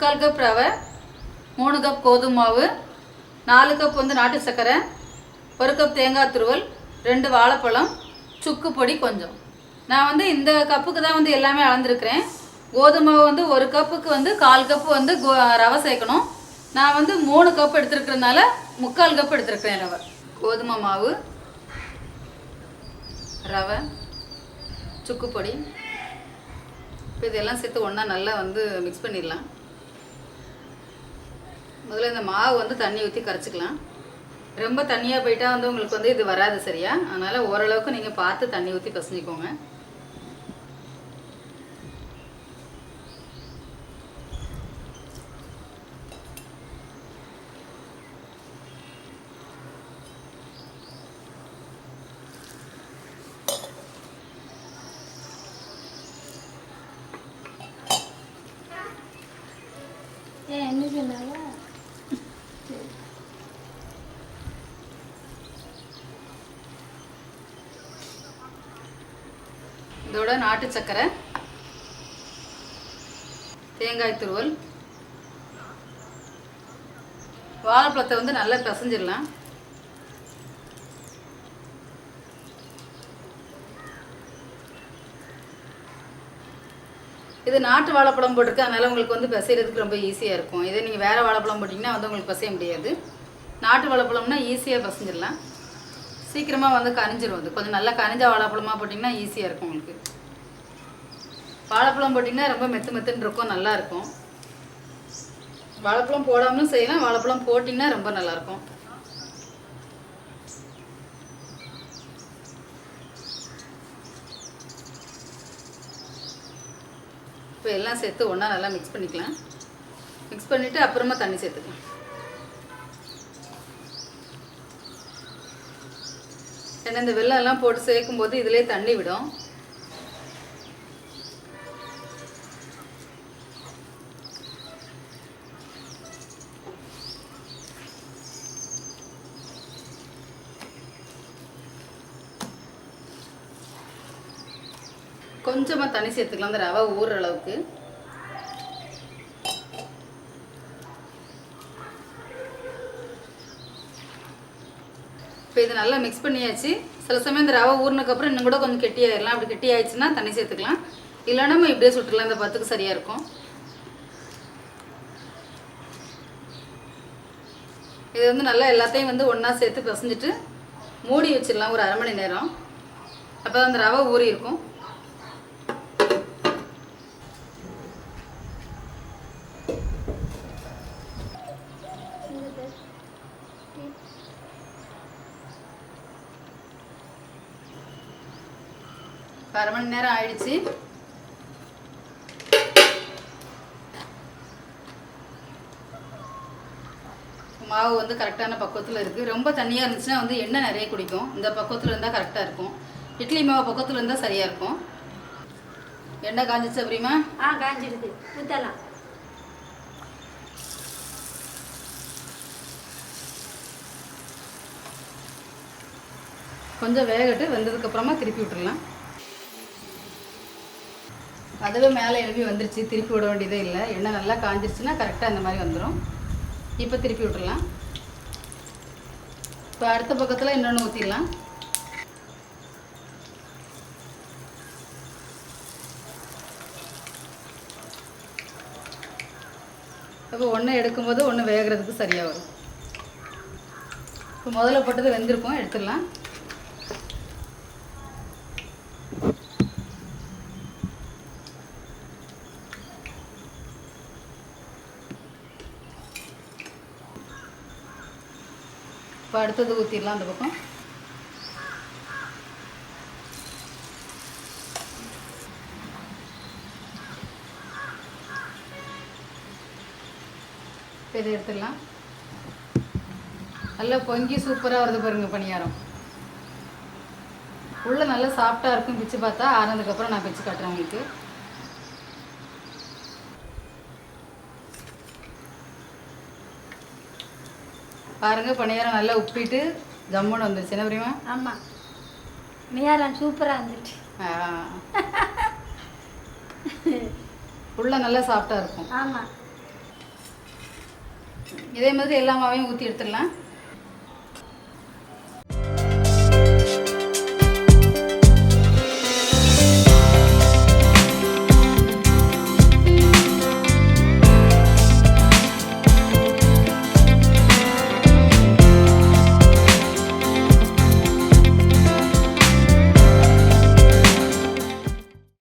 3/4 cup ரவை, 3 cup கோதுமை மாவு, 4 கப் வந்து நாட்டு சர்க்கரை, 1 கப் தேங்காய் துருவல், 2 வாழைப்பழம், சுக்கு பொடி கொஞ்சம். நான் வந்து இந்த கப்புக்கு தான் வந்து எல்லாமே அளந்துருக்கிறேன். கோதுமை மாவு வந்து 1 கப்புக்கு வந்து 1/4 கப்பு வந்து ரவை சேர்க்கணும். நான் வந்து 3 கப் எடுத்துருக்கிறதுனால 3/4 கப் எடுத்துருக்கிறேன் ரவை. கோதுமை மாவு, ரவை, சுக்கு பொடி, இப்போ இதெல்லாம் சேர்த்து ஒன்றா நல்லா வந்து மிக்ஸ் பண்ணிடலாம். முதல்ல இந்த மாவு வந்து தண்ணி ஊற்றி கரைச்சிக்கலாம். ரொம்ப தண்ணியாக போயிட்டால் வந்து உங்களுக்கு வந்து இது வராது சரியா. அதனால் ஓரளவுக்கு நீங்கள் பார்த்து தண்ணி ஊற்றி பசஞ்சிக்கோங்க. என்ன சொன்னாங்க? இதோட நாட்டு சர்க்கரை, தேங்காய் துருவல், வாழைப்பழத்தை வந்து நல்லா பிசைஞ்சிடலாம். இது நாட்டு வாழைப்பழம் போட்டிருக்கு, அதனால் உங்களுக்கு வந்து பிசைறதுக்கு ரொம்ப ஈஸியாக இருக்கும். இதே நீங்கள் வேறு வாழைப்பழம் போட்டிங்கன்னா வந்து உங்களுக்கு பிசைய முடியாது. நாட்டு வாழைப்பழம்னா ஈஸியாக பிசைஞ்சிடலாம். சீக்கிரமாக வந்து கனிஞ்சிரும். அது கொஞ்சம் நல்லா கனிஞ்ச வாழைப்பழமாக போட்டிங்கன்னா ஈஸியாக இருக்கும் உங்களுக்கு. வாழைப்பழம் போட்டிங்கன்னா ரொம்ப மெத்துன்னு இருக்கும், நல்லாயிருக்கும். வாழைப்பழம் போடாமலும் செய்யலாம், வாழைப்பழம் போட்டிங்கன்னா ரொம்ப நல்லாயிருக்கும். இப்போ எல்லாம் சேர்த்து ஒன்றா நல்லா மிக்ஸ் பண்ணிக்கலாம். மிக்ஸ் பண்ணிவிட்டு அப்புறமா தண்ணி சேர்த்துக்கலாம். ஏன்னா இந்த வெல்லம்லாம் போட்டு சேர்க்கும்போது இதிலே தண்ணி விடும். கொஞ்சமாக தண்ணி சேர்த்துக்கலாம் அந்த ரவை ஊறுற அளவுக்கு. இப்போ இது நல்லா மிக்ஸ் பண்ணியாச்சு. சில சமயம் இந்த ரவை ஊறினதுக்கப்புறம் இன்னும் கூட கொஞ்சம் கெட்டியாயிடலாம். அப்படி கெட்டி ஆயிடுச்சுன்னா தண்ணி சேர்த்துக்கலாம். இல்லைன்னா நம்ம இப்படியே சுட்டுலாம். இந்த 10க்கு சரியாக இருக்கும். இது வந்து நல்லா எல்லாத்தையும் வந்து ஒன்றா சேர்த்து பிசைஞ்சிட்டு மூடி வச்சிடலாம் ஒரு 1/2 மணி நேரம். அப்போ அந்த ரவை ஊறி இருக்கும். இப்போ 1/2 மணி நேரம் ஆயிடுச்சு. மாவு வந்து கரெக்டான பக்குவத்தில் இருக்குது. ரொம்ப தண்ணியாக இருந்துச்சுன்னா வந்து எண்ணெய் நிறைய குடிக்கும். இந்த பக்குவத்தில் இருந்தால் கரெக்டாக இருக்கும். இட்லி மாவு பக்குவத்தில் இருந்தால் சரியாக இருக்கும். எண்ணெய் காஞ்சிச்சு அப்படிமா? காஞ்சிடுது. ஊற்றலாம். கொஞ்சம் வேகட்டு, வெந்ததுக்கப்புறமா திருப்பி விட்டுடலாம். அதுவே மேலே எழுப்பி வந்துருச்சு, திருப்பி விட வேண்டியதே இல்லை. எண்ணெய் நல்லா காஞ்சிருச்சுன்னா கரெக்டாக இந்த மாதிரி வந்துடும். இப்போ திருப்பி விட்டுடலாம். இப்போ அடுத்த பக்கத்தில் இன்னொன்று ஊற்றிடலாம். இப்போ ஒன்று எடுக்கும்போது ஒன்று வேகிறதுக்கு சரியாக வரும். இப்போ முதல்ல போட்டது வெந்திருக்கும், எடுத்துடலாம். இப்போ அடுத்தது ஊற்றிடலாம் அந்த பக்கம். இதை எடுத்துடலாம். நல்லா பொங்கி சூப்பராக வருது பாருங்கள் பணியாரம். உள்ளே நல்லா சாஃப்டாக இருக்கும். பிச்சு பார்த்தா ஆறுனதுக்கப்புறம் நான் பிச்சு காட்டுறேன் உங்களுக்கு. பாருங்கள் பணியாரம் நல்லா உப்பிட்டு ஜம்முன்னு வந்துருச்சு. என்ன புரியுமா? ஆமாம், பணியாரம் சூப்பராக வந்துருச்சு. உள்ளே நல்லா சாஃப்டாக இருக்கும். ஆமாம். இதே மாதிரி எல்லா மாவையும் ஊற்றி எடுத்துடலாம்.